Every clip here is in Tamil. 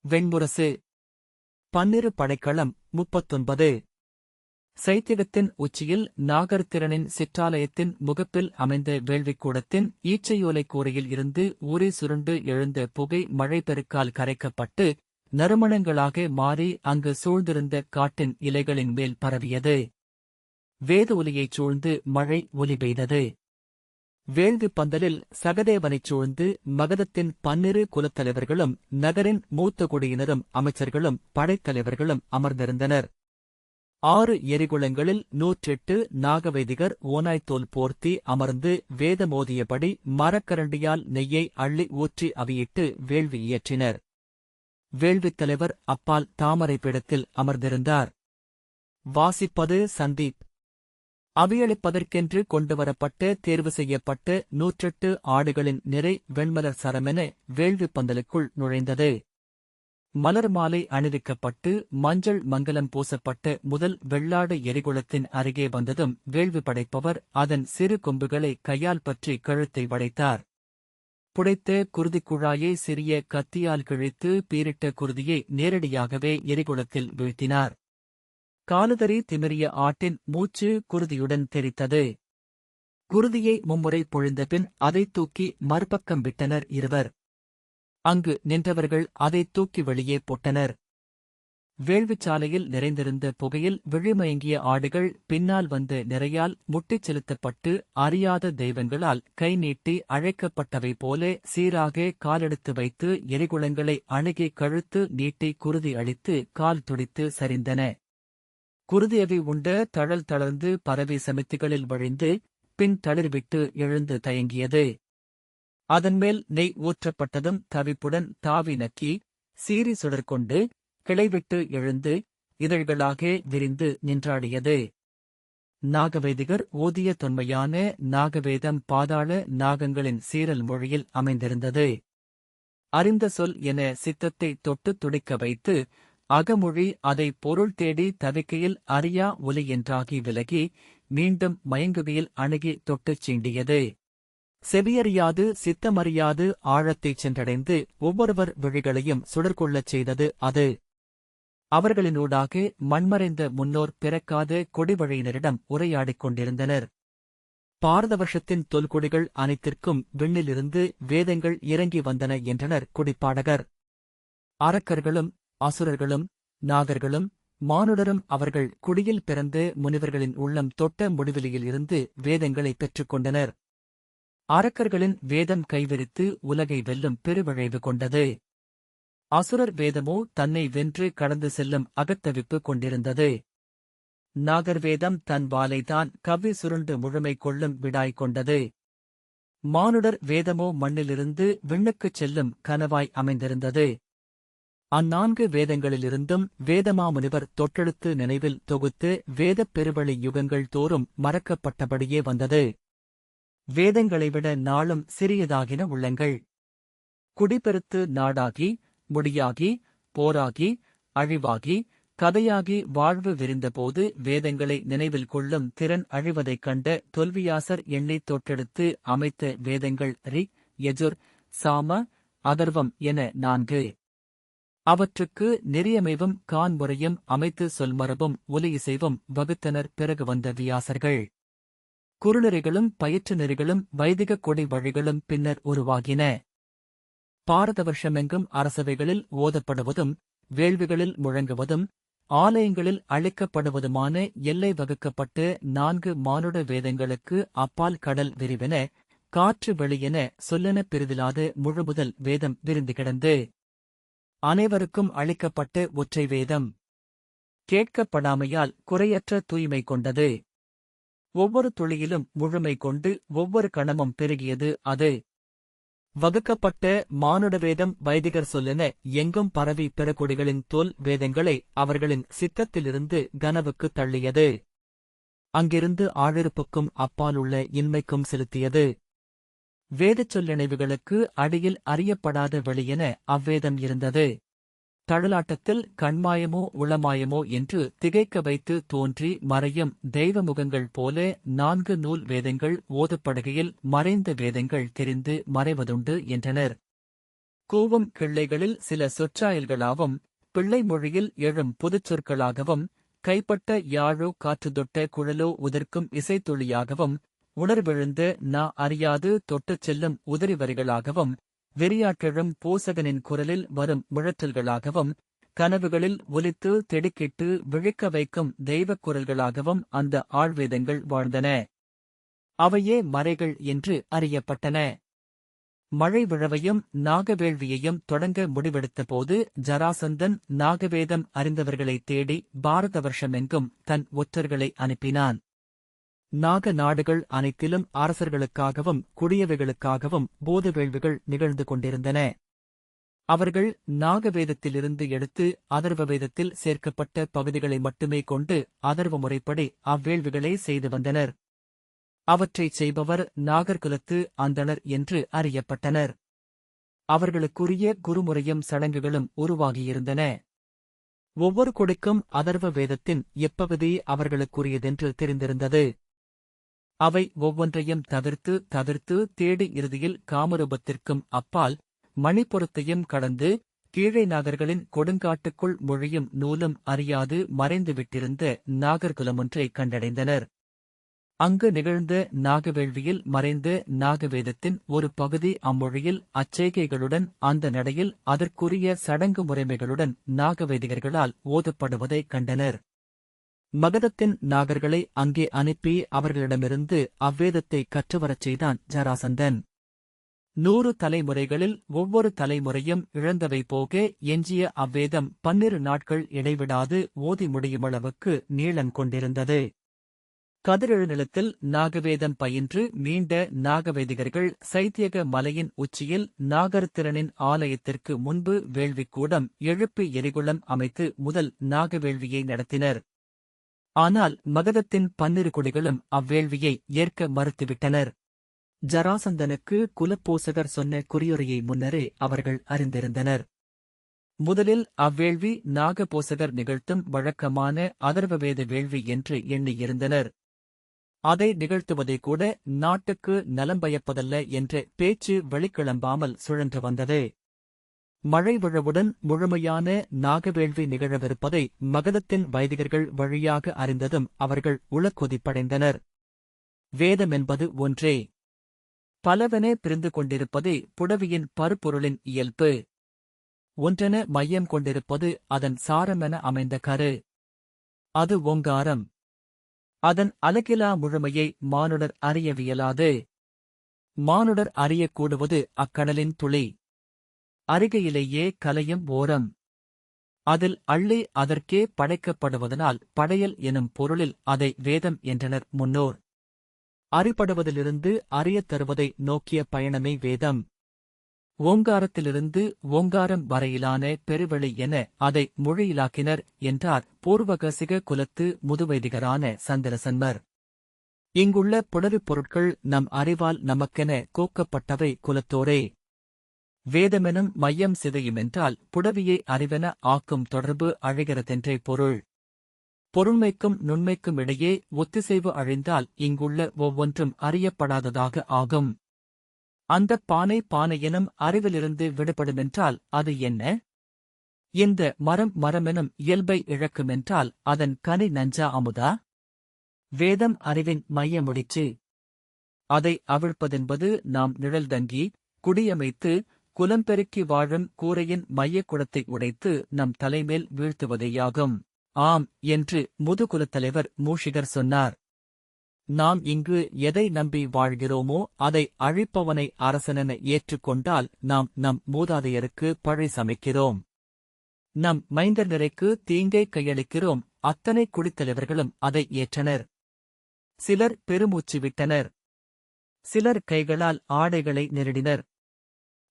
வெண்முரசு. பன்னிரு படைக்களம் 39. சைத்தியத்தின் உச்சியில் நாகர்திறனின் சிற்றாலயத்தின் முகப்பில் அமைந்த வேள்விக்கூடத்தின் ஈச்சையோலை கூரையில் இருந்து ஊரே சுருண்டு எழுந்த புகை மழை பெருக்கால் கரைக்கப்பட்டு நறுமணங்களாக மாறி அங்கு சூழ்ந்திருந்த காட்டின் இலைகளின் மேல் பரவியது. வேத ஒலியைச் சூழ்ந்து மழை ஒலி பெய்தது. வேள்வி பந்தலில் சகதேவனைச் சூழ்ந்து மகதத்தின் 12 குலத்தலைவர்களும் நகரின் மூத்த குடியினரும் அமைச்சர்களும் படைத்தலைவர்களும் அமர்ந்திருந்தனர். 6 எரிகுளங்களில் 108 நாகவைதிகர் ஓநாய்த்தோல் போர்த்தி அமர்ந்து வேதமோதியபடி மரக்கரண்டியால் நெய்யை அள்ளி ஊற்றி அவியிட்டு வேள்வி இயற்றினர். வேள்வித் தலைவர் அப்பால் தாமரை பீடத்தில் அமர்ந்திருந்தார். வாசிப்பது சந்தீப். அவியளிப்பதற்கென்று கொண்டுவரப்பட்ட தேர்வு செய்யப்பட்ட 108 ஆடுகளின் நிறை வெண்மலர் சரமென வேள்விப் பந்தலுக்குள் நுழைந்தது. மலர் மாலை அணிவிக்கப்பட்டு மஞ்சள் மங்கலம் பூசப்பட்ட முதல் வெள்ளாடு எரிகுளத்தின் அருகே வந்ததும் வேள்வி படைப்பவர் அதன் சிறு கொம்புகளை கையால் பற்றி கழுத்தை வளைத்தார். புடைத்த குருதிக் குழாயை சிறிய கத்தியால் கிழித்து பீரிட்ட குருதியை நேரடியாகவே எரிகுளத்தில் வீழ்த்தினார். காலுதறி திமிரிய ஆட்டின் மூச்சு குருதியுடன் தெரித்தது. குருதியை மும்முறை பொழிந்தபின் அதைத் தூக்கி மறுபக்கம் விட்டனர் இருவர். அங்கு நின்றவர்கள் அதைத் தூக்கி வெளியே போட்டனர். வேள்விச்சாலையில் நிறைந்திருந்த புகையில் விழிமயங்கிய ஆடுகள் பின்னால் வந்த நிறையால் முட்டிச் செலுத்தப்பட்டு அறியாத தெய்வங்களால் கை நீட்டி அழைக்கப்பட்டவை போல சீராக காலெடுத்து வைத்து எரிகுளங்களை அணுகி கழுத்து நீட்டி குருதி அளித்து கால் துடித்து சரிந்தன. குருதியவி உண்ட தழல் தளர்ந்து பரவி சமித்திகளில் வழிந்து பின் தளிர்விட்டு எழுந்து தயங்கியது. அதன்மேல் நெய் ஊற்றப்பட்டதும் தவிப்புடன் தாவி நக்கி சீறி சுடர்கொண்டு கிளைவிட்டு எழுந்து இதழ்களாக விரிந்து நின்றாடியது. நாகவேதிகர் ஓதிய தொன்மையான நாகவேதம் பாதாள நாகங்களின் சீரல் மொழியில் அமைந்திருந்தது. அறிந்த சொல் என சித்தத்தை தொட்டு துடிக்க வைத்து அகமொழி அதை பொருள் தேடி தவிக்கையில் அறியா ஒலி என்றாகி விலகி மீண்டும் மயங்குகையில் அணுகி தொட்டுச் சீண்டியது. செவியறியாது சித்தமறியாது ஆழத்தைச் சென்றடைந்து ஒவ்வொருவர் விழிகளையும் சுடர்கொள்ளச் செய்தது அது. அவர்களினூடாக மண்மறைந்த முன்னோர் பிறக்காத கொடிவழியினரிடம் உரையாடிக் கொண்டிருந்தனர். பாரதவர்ஷத்தின் தொல்குடிகள் அனைத்திற்கும் விண்ணிலிருந்து வேதங்கள் இறங்கி வந்தன என்றனர் குடிப்பாடகர். அரக்கர்களும் அசுரர்களும் நாகர்களும் மானுடரும் அவர்கள் குடியில் பிறந்த முனிவர்களின் உள்ளம் தொட்ட முடிவெளியில் இருந்து வேதங்களை பெற்றுக்கொண்டனர். அரக்கர்களின் வேதம் கைவிரித்து உலகை வெல்லும் பெருவிழைவு கொண்டது. அசுரர் வேதமோ தன்னை வென்று கடந்து செல்லும் அகத்தவிப்பு கொண்டிருந்தது. நாகர்வேதம் தன் வாலைதான் கவ்வி சுருண்டு முழுமை கொள்ளும் விடாய் கொண்டது. மானுடர் வேதமோ மண்ணிலிருந்து விண்ணுக்குச் செல்லும் கனவாய் அமைந்திருந்தது. அந்நான்கு வேதங்களிலிருந்தும் வேதமாமுனிவர் தொட்டெடுத்து நினைவில் தொகுத்து வேதப் பெருவழி யுகங்கள் தோறும் மறக்கப்பட்டபடியே வந்தது. வேதங்களைவிட நாளும் சிறியதாகின உள்ளங்கள். குடிபெருத்து நாடாகி முடியாகி போராகி அழிவாகி கதையாகி வாழ்வு விரிந்தபோது வேதங்களை நினைவில் கொள்ளும் திறன் அழிவதைக் கண்ட தொல்வியாசர் எண்ணித் தொட்டெடுத்து அமைத்த வேதங்கள் ரிக் யஜுர் சாம அதர்வம் என 4. அவற்றுக்கு நெறியமைவும் கான்முறையும் அமைத்து சொல்மரபும் ஒலியிசைவும் வகுத்தனர் பிறகு வந்த வியாசர்கள். குறுநெறிகளும் பயிற்று நெறிகளும் வைதிக கொடை வழிகளும் பின்னர் உருவாகின. பாரதவர்ஷமெங்கும் அரசவைகளில் ஓதப்படுவதும் வேள்விகளில் முழங்குவதும் ஆலயங்களில் அளிக்கப்படுவதுமான எல்லை வகுக்கப்பட்டு 4 மானுட வேதங்களுக்கு அப்பால் கடல் விரிவென காற்று வெளியென சொல்லென பிரிதிலாத முழுமுதல் வேதம் விரிந்து கிடந்து அனைவருக்கும் அளிக்கப்பட்ட ஒற்றை வேதம். கேட்கப்படாமையால் குறையற்ற தூய்மை கொண்டது. ஒவ்வொரு துளியிலும் முழுமை கொண்டு ஒவ்வொரு கணமும் பெருகியது அது. வகுக்கப்பட்ட மானுட வேதம் வைதிகர் சொல்லென எங்கும் பரவி பிறகுடிகளின் தோல் வேதங்களை அவர்களின் சித்தத்திலிருந்து கனவுக்குத் தள்ளியது. அங்கிருந்து ஆழிருப்புக்கும் அப்பாலுள்ள இன்மைக்கும் செலுத்தியது. வேதச் சொல்லிணைவுகளுக்கு அடியில் அறியப்படாத வெளியென அவ்வேதம் இருந்தது. தழலாட்டத்தில் கண்மாயமோ உளமாயமோ என்று திகைக்க வைத்து தோன்றி மறையும் தெய்வமுகங்கள் போல 4 நூல் வேதங்கள் ஓதப்படுகையில் மறைந்த வேதங்கள் தெரிந்து மறைவதுண்டு என்றனர். கூவும் கிள்ளைகளில் சில சொற்சாயல்களாகவும் பிள்ளை மொழியில் எழும் புதுச் சொற்களாகவும் கைப்பட்ட யாழோ காற்றுதொட்ட குழலோ உதிர்க்கும் இசைத்துளியாகவும் உணர்வெழுந்த நா அறியாது தொட்டுச் செல்லும் உதிரி வரிகளாகவும் வெறியாற்றெழும் பூசகனின் குரலில் வரும் முழற்றல்களாகவும் கனவுகளில் ஒலித்து திடுக்கிட்டு விழிக்க வைக்கும் தெய்வக் குரல்களாகவும் அந்த ஆழ்வேதங்கள் வாழ்ந்தன. அவையே மறைகள் என்று அறியப்பட்டன. மழை விழவையும் நாகவேள்வியையும் தொடங்க முடிவெடுத்தபோது ஜராசந்தன் நாகவேதம் அறிந்தவர்களைத் தேடி பாரத வருஷமெங்கும் தன் ஒற்றர்களை அனுப்பினான். நாக நாடுகள் அனைத்திலும் அரசர்களுக்காகவும் குடியவைகளுக்காகவும் போத வேள்விகள் நிகழ்ந்து கொண்டிருந்தன. அவர்கள் நாகவேதத்திலிருந்து எடுத்து அதர்வ வேதத்தில் சேர்க்கப்பட்ட பகுதிகளை மட்டுமே கொண்டு அதர்வ முறைப்படி அவ்வேள்விகளை செய்து வந்தனர். அவற்றைச் செய்பவர் நாகர்குலத்து அந்தணர் என்று அறியப்பட்டனர். அவர்களுக்குரிய குருமுறையும் சடங்குகளும் உருவாகியிருந்தன. ஒவ்வொரு கொடிக்கும் அதர்வ வேதத்தின் எப்பகுதி அவர்களுக்குரியதென்று தெரிந்திருந்தது. அவை ஒவ்வொன்றையும் தவிர்த்து தேடி இறுதியில் காமரூபத்திற்கும் அப்பால் மணிப்புறத்தையும் கடந்து கீழே நாகர்களின் கொடுங்காட்டுக்குள் மொழியும் நூலும் அறியாது மறைந்துவிட்டிருந்த நாகர்குலமொன்றை கண்டடைந்தனர். அங்கு நிகழ்ந்த நாகவேள்வியில் மறைந்த நாகவேதத்தின் ஒரு பகுதி அம்மொழியில் அச்சேகைகளுடன் அந்த நடையில் அதற்குரிய சடங்கு முறைமைகளுடன் நாகவேதிகர்களால் ஓதப்படுவதைக் கண்டனர். மகதத்தின் நாகர்களை அங்கே அனுப்பி அவர்களிடமிருந்து அவ்வேதத்தை கற்றுவரச் செய்தான் ஜராசந்தன். 100 தலைமுறைகளில் ஒவ்வொரு தலைமுறையும் இழந்தவை போக எஞ்சிய அவ்வேதம் 12 நாட்கள் இடைவிடாது ஓதி முடியுமளவுக்கு நீளம் கொண்டிருந்தது. கதிரெழுநிலத்தில் நாகவேதம் பயின்று மீண்ட நாகவேதிகர்கள் சைத்தியக மலையின் உச்சியில் நாகர்திறனின் ஆலயத்திற்கு முன்பு வேள்விக்கூடம் எழுப்பி எரிகுளம் அமைத்து முதல் நாகவேள்வியை நடத்தினர். ஆனால் மகதத்தின் 12 குடிகளும் அவ்வேள்வியை ஏற்க மறுத்துவிட்டனர். ஜராசந்தனுக்கு குலப்போசகர் சொன்ன குறியுரையை முன்னரே அவர்கள் அறிந்திருந்தனர். முதலில் அவ்வேள்வி நாகபோசகர் நிகழ்த்தும் வழக்கமான அதர்வவேத வேள்வி என்று எண்ணியிருந்தனர். அதை நிகழ்த்துவதை கூட நாட்டுக்கு நலம் பயப்பதல்ல என்ற பேச்சு வெளிக்கிளம்பாமல் சுழன்று வந்தது. மழை விழவுடன் முழுமையான நாகவேள்வி நிகழவிருப்பதை மகதத்தின் வைதிகர்கள் வழியாக அறிந்ததும் அவர்கள் உளக்கொதிப்படைந்தனர். வேதமென்பது ஒன்றே. பலவென பிரிந்து கொண்டிருப்பதே புடவியின் பருப்பொருளின் இயல்பு. ஒன்றென மையம் கொண்டிருப்பது அதன் சாரமென அமைந்த கரு. அது ஓங்காரம். அதன் அலகிலா முழுமையை மானுடர் அறியவியலாது. மானுடர் அறியக்கூடுவது அக்கடலின் துளி. அருகையிலேயே கலையும் ஓரம். அதில் அள்ளி அதற்கே படைக்கப்படுவதனால் படையல் எனும் பொருளில் அதை வேதம் என்றனர் முன்னோர். அறிபடுவதிலிருந்து அறியத் தருவதை நோக்கிய பயணமே வேதம். ஓங்காரத்திலிருந்து ஓங்காரம் வரையிலான பெருவெளி என அதை மொழியிலாக்கினர் என்றார் பூர்வகசிக குலத்து முதுவைதிகரான சந்திரசன்மர். இங்குள்ள புடவிப் பொருட்கள் நம் அறிவால் நமக்கென கோக்கப்பட்டவை குலத்தோரே. வேதமெனும் மையம் சிதையுமென்றால் புடவியை அறிவென ஆக்கும் தொடர்பு அழிகிறதென்றே பொருள். பொருண்மைக்கும் நுண்மைக்கும் இடையே ஒத்திசைவு அழிந்தால் இங்குள்ள ஒவ்வொன்றும் அறியப்படாததாக ஆகும். அந்தப் பானையெனும் அறிவிலிருந்து விடுபடுமென்றால் அது என்ன? இந்த மரமெனும் இயல்பை இழக்குமென்றால் அதன் கனி நஞ்சா அமுதா? வேதம் அறிவின் மைய முடிச்சு. அதை அவிழ்ப்பதென்பது நாம் நிழல்தங்கி குடியமைத்து குலம்பெருக்கி வாழும் கூரையின் மையக் குடத்தை உடைத்து நம் தலைமேல் வீழ்த்துவதேயாகும். ஆம் என்று முதுகுலத்தலைவர் மூஷிகர் சொன்னார். நாம் இங்கு எதை நம்பி வாழ்கிறோமோ அதை அழிப்பவனை அரசனென ஏற்றுக்கொண்டால் நாம் நம் மூதாதையருக்கு பழி சமைக்கிறோம். நம் மைந்தர் நிறைக்கு தீங்கை கையளிக்கிறோம். அத்தனை குடித்தலைவர்களும் அதை ஏற்றனர். சிலர் பெருமூச்சு விட்டனர். சிலர் கைகளால் ஆடைகளை நெருடினர்.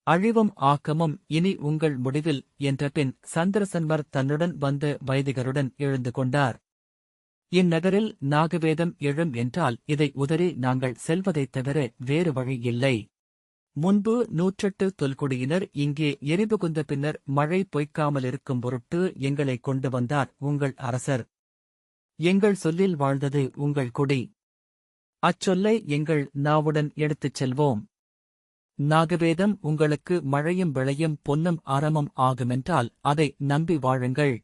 அழிவும் ஆக்கமும் இனி உங்கள் முடிவில் என்றபின் சந்திரசன்மர் தன்னுடன் வந்த வைதிகருடன் எழுந்து கொண்டார். இந்நகரில் நாகவேதம் எழும் என்றால் இதை உதறி நாங்கள் செல்வதைத் தவிர வேறு வழி இல்லை. முன்பு 108 தொல்குடியினர் இங்கே எரிபுகுந்த பின்னர் மழை பொய்க்காமலிருக்கும் பொருட்டு எங்களை கொண்டு வந்தார் உங்கள் அரசர். எங்கள் சொல்லில் வாழ்ந்தது உங்கள் குடி. அச்சொல்லை எங்கள் நாவுடன் எடுத்துச் செல்வோம். நாகவேதம் உங்களுக்கு மழையும் விளையும் பொன்னும் அறமும் ஆகுமென்றால் அதை நம்பி வாழுங்கள்.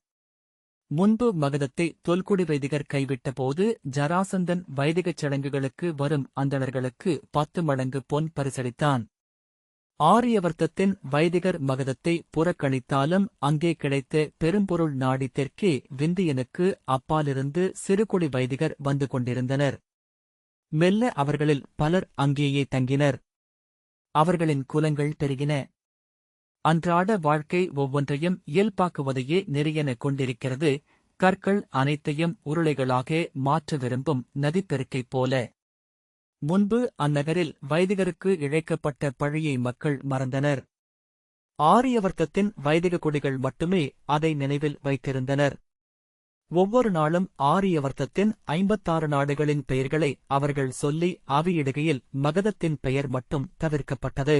முன்பு மகதத்தை தொல்குடி வைதிகர் கைவிட்டபோது ஜராசந்தன் வைதிகச் சடங்குகளுக்கு வரும் அந்தணர்களுக்கு 10 மடங்கு பொன் பரிசளித்தான். ஆரியவர்த்தத்தின் வைதிகர் மகதத்தை புறக்கணித்தாலும் அங்கே கிடைத்த பெரும்பொருள் நாடி தெற்கே விந்தியனுக்கு அப்பாலிருந்து சிறுகுடி வைதிகர் வந்து கொண்டிருந்தனர். மெல்ல அவர்களில் பலர் அங்கேயே தங்கினர். அவர்களின் குலங்கள் பெருகின. அன்றாட வாழ்க்கை ஒவ்வொன்றையும் இயல்பாக்குவதையே நெறியென கொண்டிருக்கிறது. கற்கள் அனைத்தையும் உருளைகளாக மாற்ற விரும்பும் நதிப்பெருக்கைப் போல. முன்பு அந்நகரில் வைதிகருக்கு இழைக்கப்பட்ட பழியை மக்கள் மறந்தனர். ஆரியவர்த்தத்தின் வைதிக குடிகள் மட்டுமே அதை நினைவில் வைத்திருந்தனர். ஒவ்வொரு நாளும் ஆரியவர்த்தத்தின் 56 நாடுகளின் பெயர்களை அவர்கள் சொல்லி ஆவியிடுகையில் மகதத்தின் பெயர் மட்டும் தவிர்க்கப்பட்டது.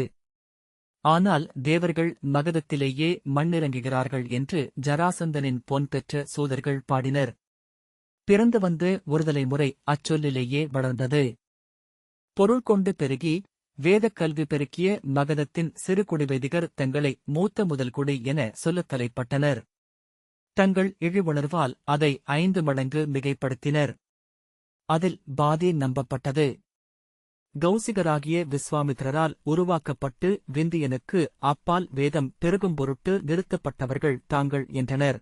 ஆனால் தேவர்கள் மகதத்திலேயே மண்ணிறங்குகிறார்கள் என்று ஜராசந்தனின் பொன் பெற்ற சூதர்கள் பாடினர். பிறந்து வந்து ஒருதலை முறை அச்சொல்லிலேயே வளர்ந்தது. பொருள் கொண்டு பெருகி வேதக் கல்வி பெருக்கிய மகதத்தின் சிறுகுடி வைதிகர் தங்களை மூத்த முதல் குடி என சொல்லத் தலைப்பட்டனர். தங்கள் இழிவுணர்வால் அதை 5 மடங்கு மிகைப்படுத்தினர். அதில் பாதி நம்பப்பட்டது. கௌசிகராகிய விஸ்வாமித்திரரால் உருவாக்கப்பட்டு விந்தியனுக்கு அப்பால் வேதம் பெருகும் பொருட்டு நிறுத்தப்பட்டவர்கள் தாங்கள் என்றனர்.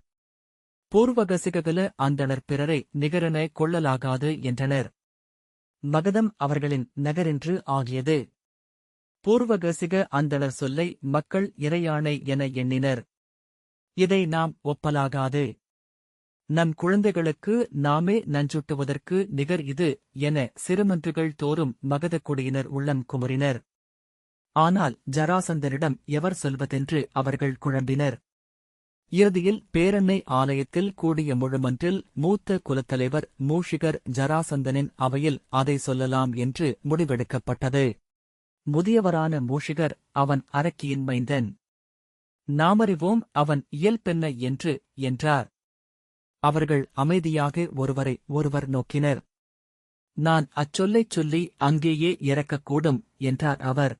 பூர்வகசிகல அந்தணர் பிறரை நிகரென கொள்ளலாகாது என்றனர். மகதம் அவர்களின் நகரென்று ஆகியது. பூர்வகசிக அந்தணர் சொல்லை மக்கள் இறையாணை என எண்ணினர். இதை நாம் ஒப்பலாகாது. நம் குழந்தைகளுக்கு நாமே நஞ்சுட்டுவதற்கு நிகர் இது என சிறுமன்றுகள் தோறும் மகதக் குடியினர் உள்ளம் குமுறினர். ஆனால் ஜராசந்தனிடம் எவர் சொல்வதென்று அவர்கள் குழம்பினர். இறுதியில் பேரன்னை ஆலயத்தில் கூடிய முழுமன்றில் மூத்த குலத்தலைவர் மூஷிகர் ஜராசந்தனின் அவையில் அதை சொல்லலாம் என்று முடிவெடுக்கப்பட்டது. முதியவரான மூஷிகர் அவன் அரக்கியின் மைந்தன். நாமறிவோம் அவன் இயல்பென்ன என்று என்றார். அவர்கள் அமைதியாக ஒருவரை ஒருவர் நோக்கினர். நான் அச்சொல்லைச் சொல்லி அங்கேயே இறக்கக்கூடும் என்றார் அவர்.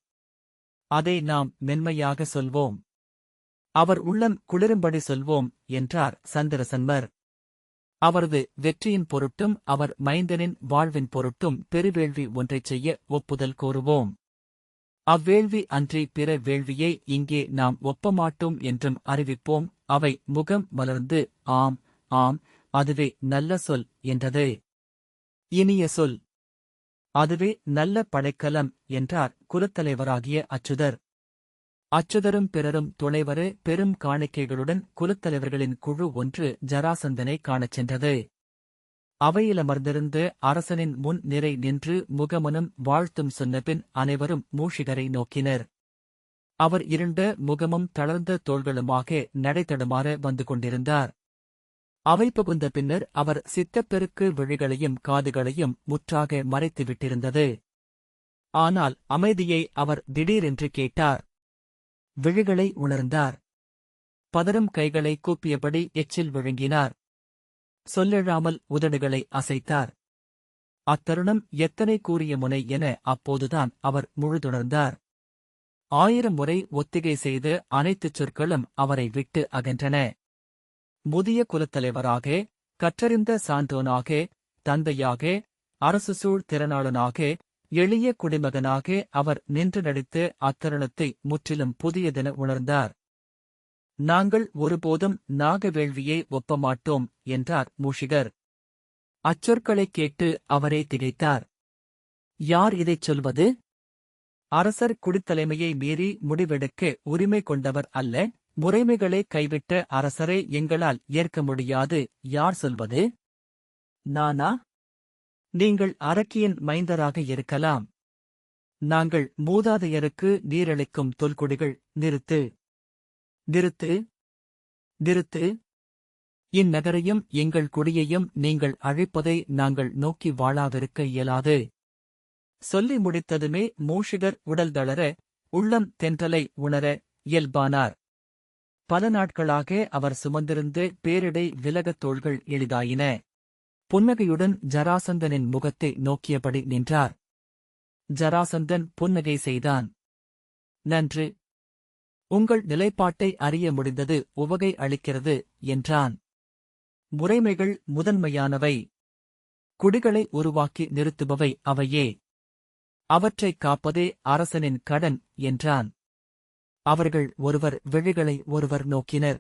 அதை நாம் மென்மையாக சொல்வோம். அவர் உள்ளம் குளிரும்படி சொல்வோம் என்றார் சந்திரசன்மர். அவரது வெற்றியின் பொருட்டும் அவர் மைந்தனின் வாழ்வின் பொருட்டும் பெருவேள்வி ஒன்றைச் செய்ய ஒப்புதல் கோருவோம். அவ்வேள்வி அன்றி பிற வேள்வியை இங்கே நாம் ஒப்பமாட்டோம் என்றும் அறிவிப்போம். அவை முகம் மலர்ந்து ஆம் ஆம் அதுவே நல்ல சொல் என்றது. இனிய சொல். அதுவே நல்ல படைக்கலம் என்றார் குலத்தலைவராகிய அச்சுதர். அச்சுதரும் பிறரும் துணைவரு பெரும் காணிக்கைகளுடன் குலத்தலைவர்களின் குழு ஒன்று ஜராசந்தனை காணச் சென்றது. அவையிலமர்ந்திருந்து அரசனின் முன் நிறை நின்று முகமனும் வாழ்த்தும் சொன்னபின் அனைவரும் மூஷிகரை நோக்கினர். அவர் இருண்ட முகமும் தளர்ந்த தோள்களுமாக நடைத்தடுமாற வந்து கொண்டிருந்தார். அவை புகுந்த பின்னர் அவர் சித்தப்பெருக்கு விழிகளையும் காதுகளையும் முற்றாக மறைத்துவிட்டிருந்தது. ஆனால் அமைதியை அவர் திடீரென்று கேட்டார். விழிகளை உணர்ந்தார். பதறும் கைகளை கூப்பியபடி எச்சில் விழுங்கினார். சொல்லெழாமல் உதடுகளை அசைத்தார். அத்தருணம் எத்தனை கூறிய முனை என அப்போதுதான் அவர் முழுதுணர்ந்தார். 1000 முறை ஒத்திகை செய்து அனைத்துச் சொற்களும் அவரை விட்டு அகன்றன. முதிய குலத்தலைவராக, கற்றறிந்த சான்றோனாக, தந்தையாக, அரசுசூழ் திறனாளனாக, எளிய குடிமகனாக அவர் நின்று நடித்து அத்தருணத்தை முற்றிலும் புதியதென உணர்ந்தார். நாங்கள் ஒருபோதும் நாகவேள்வியை ஒப்பமாட்டோம் என்றார் மூஷிகர். அச்சொற்களைக் கேட்டு அவரே திகைத்தார். யார் இதைச் சொல்வது? அரசர் குடித்தலைமையை மீறி முடிவெடுக்க உரிமை கொண்டவர் அல்ல. முறைமைகளை கைவிட்ட அரசரை எங்களால் ஏற்க முடியாது. யார் சொல்வது? நானா? நீங்கள் அரக்கியின் மைந்தராக இருக்கலாம். நாங்கள் மூதாதையருக்கு நீரளிக்கும் தொல்குடிகள். நிறுத்து, நிறுத்து, நிறுத்து. இந்நகரையும் எங்கள் குடியையும் நீங்கள் அழிப்பதை நாங்கள் நோக்கி வாழாவிருக்க இயலாது. சொல்லி முடித்ததுமே மூஷிகர் உடல் தளர, உள்ளம் தென்றலை உணர இயல்பானார். பல நாட்களாக அவர் சுமந்திருந்து பேரிடை விலகத் தோள்கள் எளிதாயின. புன்னகையுடன் ஜராசந்தனின் முகத்தை நோக்கியபடி நின்றார். ஜராசந்தன் புன்னகை செய்தான். நன்று. உங்கள் நிலைப்பாட்டை அறிய முடிந்தது உவகை அளிக்கிறது என்றான். முறைமைகள் முதன்மையானவை. குடிகளை உருவாக்கி நிறுத்துபவை அவையே. அவற்றைக் காப்பதே அரசனின் கடன் என்றான். அவர்கள் ஒருவர் விழிகளை ஒருவர் நோக்கினர்.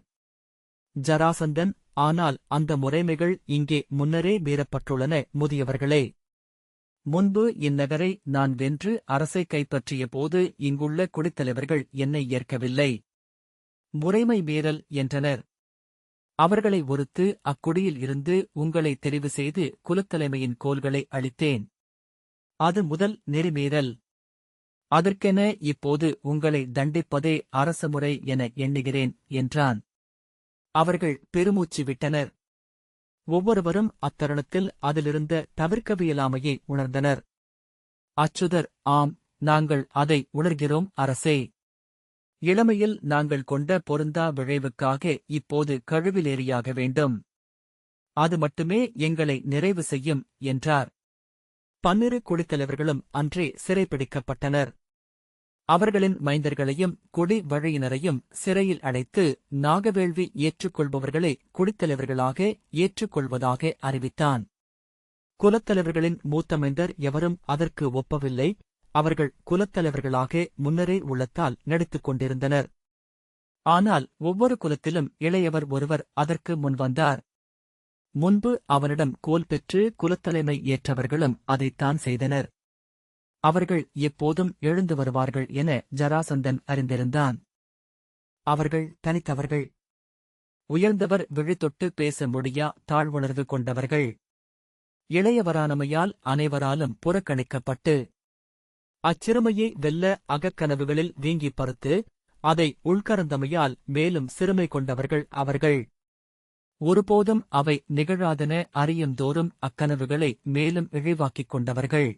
ஜராசந்தன், ஆனால் அந்த முறைமைகள் இங்கே முன்னரே மீறப்பட்டுள்ளன முதியவர்களே. முன்பு இந்நகரை நான் வென்று அரசை கைப்பற்றிய போது இங்குள்ள குடித்தலைவர்கள் என்னை ஏற்கவில்லை. முறைமை மீறல் என்றனர். அவர்களை ஒருத்து அக்குடியில் இருந்து உங்களை தெரிவு செய்து குலத்தலைமையின் கோல்களை அளித்தேன். அது முதல் நெறிமீறல். அதற்கென இப்போது உங்களை தண்டிப்பதே அரசமுறை என எண்ணுகிறேன் என்றான். அவர்கள் பெருமூச்சு விட்டனர். ஒவ்வொருவரும் அத்தருணத்தில் அதிலிருந்த தவிர்க்கவியலாமையை உணர்ந்தனர். அச்சுதர், ஆம், நாங்கள் அதை உணர்கிறோம் அரசே. இளமையில் நாங்கள் கொண்ட பொருந்தா விழைவுக்காக இப்போது கழுவிலேறியாக வேண்டும். அது மட்டுமே எங்களை நிறைவு செய்யும் என்றார். 12 குடித்தலைவர்களும் அன்றே சிறைப்பிடிக்கப்பட்டனர். அவர்களின் மைந்தர்களையும் குடி வழியினரையும் சிறையில் அடைத்து நாகவேள்வி ஏற்றுக்கொள்பவர்களை குடித்தலைவர்களாக ஏற்றுக்கொள்வதாக அறிவித்தான். குலத்தலைவர்களின் மூத்த மைந்தர் எவரும் அதற்கு ஒப்பவில்லை. அவர்கள் குலத்தலைவர்களாக முன்னரே உள்ளத்தால் நடித்துக் கொண்டிருந்தனர். ஆனால் ஒவ்வொரு குலத்திலும் இளையவர் ஒருவர் அதற்கு முன்வந்தார். முன்பு அவனிடம் கோல் பெற்று குலத்தலைமை ஏற்றவர்களும் அதைத்தான் செய்தனர். அவர்கள் எப்போதும் எழுந்து வருவார்கள் என ஜராசந்தன் அறிந்திருந்தான். அவர்கள் தனித்தவர்கள். உயர்ந்தவர் விழித்தொட்டு பேச முடியா தாழ்வுணர்வு கொண்டவர்கள். இளையவரானமையால் அனைவராலும் புறக்கணிக்கப்பட்டு அச்சிறுமையை வெல்ல அகக்கனவுகளில் வீங்கி பருத்து அதை உள்கரந்தமையால் மேலும் சிறுமை கொண்டவர்கள் அவர்கள். ஒருபோதும் அவை நிகழாதென அறியுந்தோறும் அக்கனவுகளை மேலும் இழிவாக்கிக் கொண்டவர்கள்.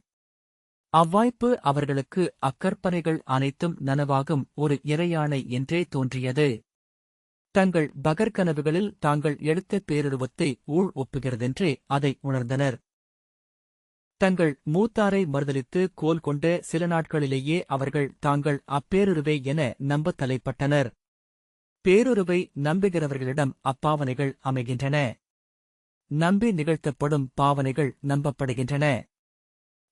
அவ்வாய்ப்பு அவர்களுக்கு அக்கற்பனைகள் அனைத்தும் நனவாகும் ஒரு இறையாணை என்றே தோன்றியது. தங்கள் பகற்கனவுகளில் தாங்கள் எடுத்த பேருருவத்தை ஊழ் ஒப்புகிறதென்றே அதை உணர்ந்தனர். தங்கள் மூத்தாரை மறுதலித்து கோல் கொண்ட சில நாட்களிலேயே அவர்கள் தாங்கள் அப்பேருருவே என நம்பத் தலைப்பட்டனர். பேருருவை நம்புகிறவர்களிடம் அப்பாவனைகள் அமைகின்றன. நம்பி நிகழ்த்தப்படும் பாவனைகள் நம்பப்படுகின்றன.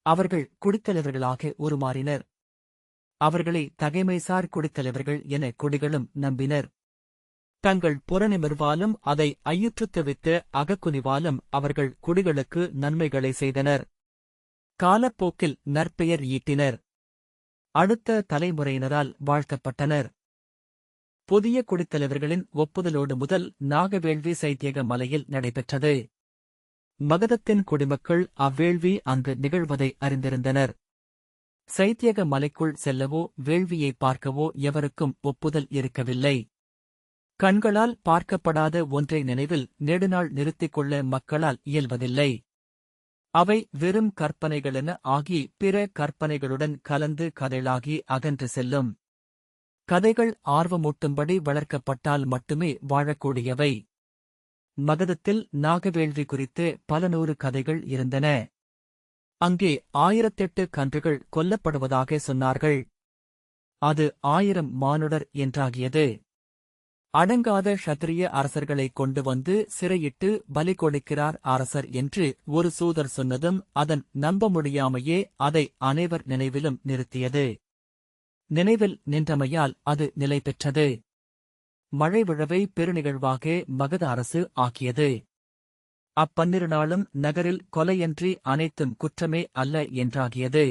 அவர்கள் குடித்தலைவர்களாக உருமாறினர். அவர்களை தகைமைசார் குடித்தலைவர்கள் என குடிகளும் நம்பினர். தங்கள் புறநிமிர்வாலும் அதை ஐயுற்றுத் அகக்குனிவாலும் அவர்கள் குடிகளுக்கு நன்மைகளை செய்தனர். காலப்போக்கில் நற்பெயர் ஈட்டினர். அடுத்த தலைமுறையினரால் வாழ்த்தப்பட்டனர். புதிய குடித்தலைவர்களின் ஒப்புதலோடு முதல் நாகவேள்வி சைத்தியக மலையில் நடைபெற்றது. மகதத்தின் குடிமக்கள் அவ்வேள்வி அன்று நிகழ்வதை அறிந்திருந்தனர். சைத்தியக மலைக்குள் செல்லவோ வேள்வியை பார்க்கவோ எவருக்கும் ஒப்புதல் இருக்கவில்லை. கண்களால் பார்க்கப்படாத ஒன்றை நினைவில் நெடுநாள் நிறுத்திக் கொள்ள மக்களால் இயல்வதில்லை. அவை வெறும் கற்பனைகளென ஆகி பிற கற்பனைகளுடன் கலந்து கதைகளாகி அகன்று செல்லும். கதைகள் ஆர்வமூட்டும்படி வளர்க்கப்பட்டால் மட்டுமே வாழக்கூடியவை. மகதத்தில் நாகவேள்வி குறித்து பல நூறு கதைகள் இருந்தன. அங்கே 1008 கன்றுகள் கொல்லப்படுவதாக சொன்னார்கள். அது 1000 மானுடர் என்றாகியது. அடங்காத க்ஷத்திரிய அரசர்களைக் கொண்டு வந்து சிறையிட்டு பலி கொடுக்கிறார் அரசர் என்று ஒரு சூதர் சொன்னதும் அதன் நம்ப முடியாமையே அதை அனைவர் நினைவிலும் நிறுத்தியது. நினைவில் நின்றமையால் அது நிலை பெற்றது. மழை விழவை பெருநிகழ்வாக மகத அரசு ஆக்கியது. 12 நாளும் நகரில் கொலையன்றி அனைத்தும் குற்றமே அல்ல என்றாகியது.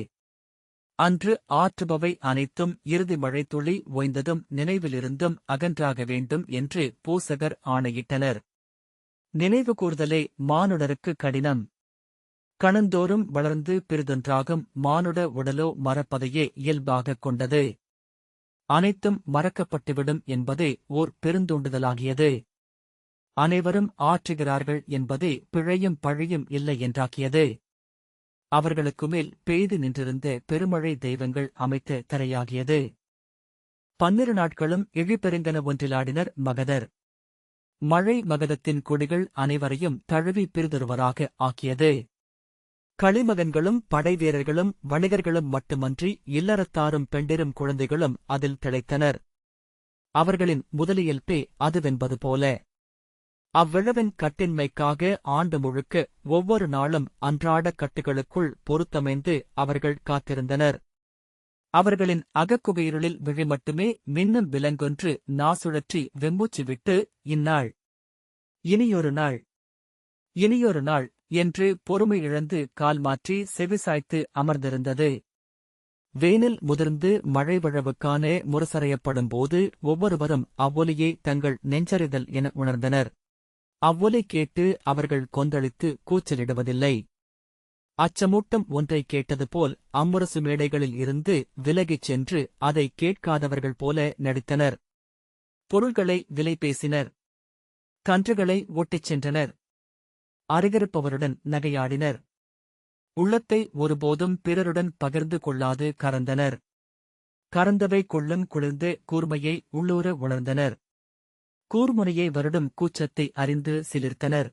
அன்று ஆற்றுபவை அனைத்தும் இறுதி மழைத்துளி ஓய்ந்ததும் நினைவிலிருந்தும் அகன்றாக வேண்டும் என்று பூசகர் ஆணையிட்டனர். நினைவு கூர்தலே மானுடருக்கு கடினம். கணந்தோறும் வளர்ந்து பிறிதொன்றாகும் மானுட உடலோ மறப்பதையே இயல்பாகக் கொண்டது. அனைத்தும் மறக்கப்பட்டுவிடும் என்பதே ஓர் பெருந்தூண்டுதலாகியது. அனைவரும் ஆற்றுகிறார்கள் என்பதே பிழையும் பழியும் இல்லை என்றாக்கியது. அவர்களுக்கு மேல் பெய்து நின்றிருந்த பெருமழை தெய்வங்கள் அமைத்த தரையாகியது. 12 நாட்களும் இழிபெருங்கன ஒன்றிலாடினர் மகதர். மழை மகதத்தின் குடிகள் அனைவரையும் தழுவி பிரிதொருவராக ஆக்கியது. களிமகன்களும் படைவீரர்களும் வணிகர்களும் மட்டுமன்றி இல்லறத்தாரும் பெண்டிரும் குழந்தைகளும் அதில் திளைத்தனர். அவர்களின் முதலியல்பே அதுவென்பது போல. அவ்விழவின் கட்டின்மைக்காக ஆண்டு முழுக்க ஒவ்வொரு நாளும் அன்றாடக் கட்டுகளுக்குள் பொருத்தமைந்து அவர்கள் காத்திருந்தனர். அவர்களின் அகக்குகையிருளில் விழி மட்டுமே மின்னும் விலங்கொன்று நாசுழற்றி வெம்பூச்சு விட்டு, இந்நாள் இனியொரு நாள், இனியொரு நாள் என்று பொறுமை இழந்து கால் மாற்றி செவிசாய்த்து அமர்ந்திருந்தது. வேனில் முதிர்ந்து மழை விழவுக்கான முரசறையப்படும்போது ஒவ்வொருவரும் அவ்வொலியை தங்கள் நெஞ்சறிதல் என உணர்ந்தனர். அவ்வொலி கேட்டு அவர்கள் கொந்தளித்து கூச்சலிடுவதில்லை. அச்சமூட்டும் ஒன்றைக் கேட்டது போல் அம்முரசு மேடைகளில் இருந்து விலகிச் சென்று அதை கேட்காதவர்கள் போல நடித்தனர். பொருள்களை விலை பேசினர். கன்றுகளை ஓட்டிச் சென்றனர். அருகிருப்பவருடன் நகையாடினர். உள்ளத்தை ஒருபோதும் பிறருடன் பகிர்ந்து கொள்ளாது கறந்தனர். கறந்தவை கொள்ளும் குளிர்ந்து கூர்மையை உள்ளூர உணர்ந்தனர். கூர்முனையை வருடும் கூச்சத்தை அறிந்து சிலிர்த்தனர்.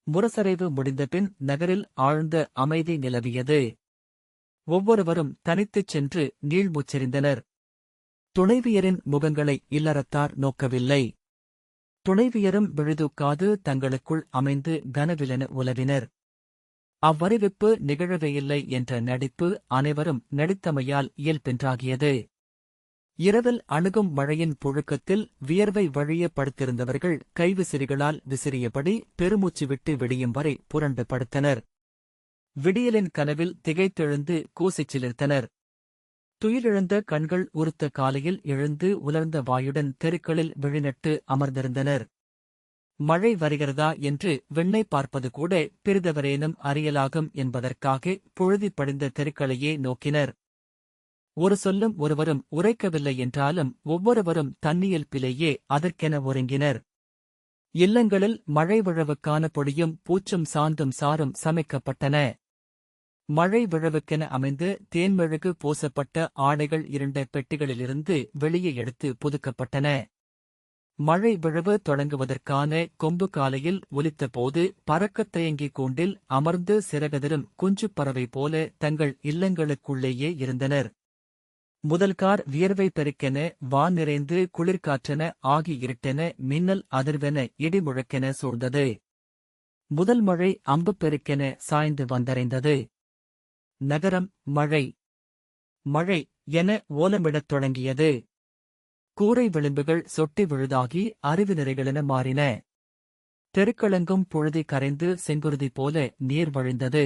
முரசறைவு முடிந்தபின் நகரில் ஆழ்ந்த அமைதி நிலவியது. ஒவ்வொருவரும் தனித்துச் சென்று நீள்மூச்செறிந்தனர். துணைவியரின் முகங்களை இல்லறத்தார் நோக்கவில்லை. துணைவியரும் விழுதூக்காது தங்களுக்குள் அமைந்து கனவிலென உலவினர். அவ்வறிவிப்பு நிகழவேயில்லை என்ற நடிப்பு அனைவரும் நடித்தமையால் இயல்பென்றாகியது. இரவில் அணுகும் மழையின் புழுக்கத்தில் வியர்வை வழிய படுத்திருந்தவர்கள் கைவிசிறிகளால் விசிறியபடி பெருமூச்சு விட்டு விடியும் வரை புரண்டு படுத்தனர். விடியலின் கனவில் திகைத்தெழுந்து கூசிச் சிலிர்த்தனர். துயிலிழந்த கண்கள் உறுத்த காலையில் எழுந்து உலர்ந்த வாயுடன் தெருக்களில் விழிநட்டு அமர்ந்திருந்தனர். மழை வருகிறதா என்று விண்ணை பார்ப்பது கூட பிறிதவரேனும் அறியலாகும் என்பதற்காக புழுதி படிந்த தெருக்களையே நோக்கினர். ஒரு சொல்லும் ஒருவரும் உரைக்கவில்லை என்றாலும் ஒவ்வொருவரும் தன்னியல்பிலேயே அதற்கென ஒருங்கினர். இல்லங்களில் மழை விழவுக்கான பொடியும் பூச்சும் சாந்தும் சாரும் சமைக்கப்பட்டன. மழை விழவுக்கென அமைந்து தேன்மெழுகு பூசப்பட்ட ஆடைகள் இருண்ட பெட்டிகளிலிருந்து வெளியே எடுத்து புதுக்கப்பட்டன. மழை விழவு தொடங்குவதற்கான கொம்பு காலையில் ஒலித்தபோது பறக்கத் தயங்கிக் கூண்டில் அமர்ந்து சிறகதிரும் குஞ்சுப் பறவை போல தங்கள் இல்லங்களுக்குள்ளேயே இருந்தனர். முதல்கார் வியர்வை பெருக்கென வான் நிறைந்து குளிர்காற்றென ஆகி இருட்டென மின்னல் அதிர்வென இடி முழக்கென சூழ்ந்தது. முதல் மழை அம்பு பெருக்கென சாய்ந்து வந்தடைந்தது. நகரம் மழை மழை என ஓலமிடத் தொடங்கியது. கூரை விளிம்புகள் சொட்டி விழுதாகி அருவி நிறைகளென மாறின. தெருக்களெங்கும் புழுதி கரைந்து செங்குருதி போல நீர் வழிந்தது.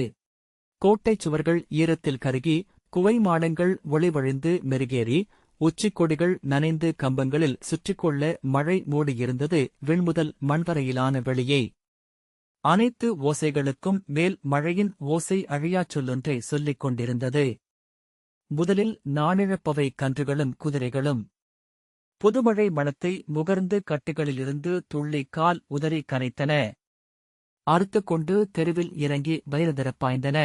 கோட்டைச் சுவர்கள் ஈரத்தில் கருகி குவைமாடங்கள் ஒளிவழிந்து மெருகேறி உச்சிக்கொடிகள் நனைந்து கம்பங்களில் சுற்றிக்கொள்ள மழை மூடியிருந்தது விண்முதல் மண்வரையிலான வெளியை. அனைத்து ஓசைகளுக்கும் மேல் மழையின் ஓசை அழியாச் சொல்லொன்றை சொல்லிக் கொண்டிருந்தது. முதலில் நாணிழப்பவை கன்றுகளும் குதிரைகளும். புதுமழை மணத்தை முகர்ந்து கட்டுகளிலிருந்து துள்ளி கால் உதறி கனைத்தன. அறுத்துக் கொண்டு தெருவில் இறங்கி வயிறுதரப் பாய்ந்தன.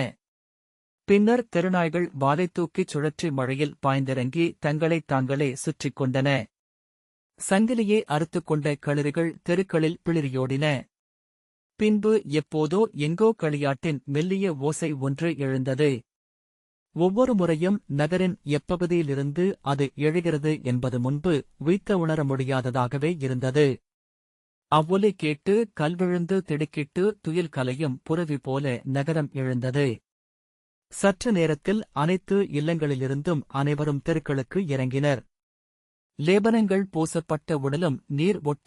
பின்னர் தெருநாய்கள் வாலை தூக்கிச் சுழற்றி மழையில் பாய்ந்திறங்கி தங்களைத் தாங்களே சுற்றிக் கொண்டன. சங்கிலியே அறுத்துக் கொண்ட களிறுகள் தெருக்களில் பிளிரியோடின. பின்பு எப்போதோ எங்கோ களியாட்டின் மெல்லிய ஓசை ஒன்று எழுந்தது. ஒவ்வொரு முறையும் நகரின் எப்பகுதியிலிருந்து அது எழுகிறது என்பது முன்பு உய்த்த உணர முடியாததாகவே இருந்தது. அவ்வொலி கேட்டு கல்விழுந்து திடுக்கிட்டு துயில் கலையும் புரவி போல நகரம் எழுந்தது. சற்று நேரத்தில் அனைத்து இல்லங்களிலிருந்தும் அனைவரும் தெருக்களுக்கு இறங்கினர். லேபனங்கள் பூசப்பட்ட உடலும் நீர் ஒட்டா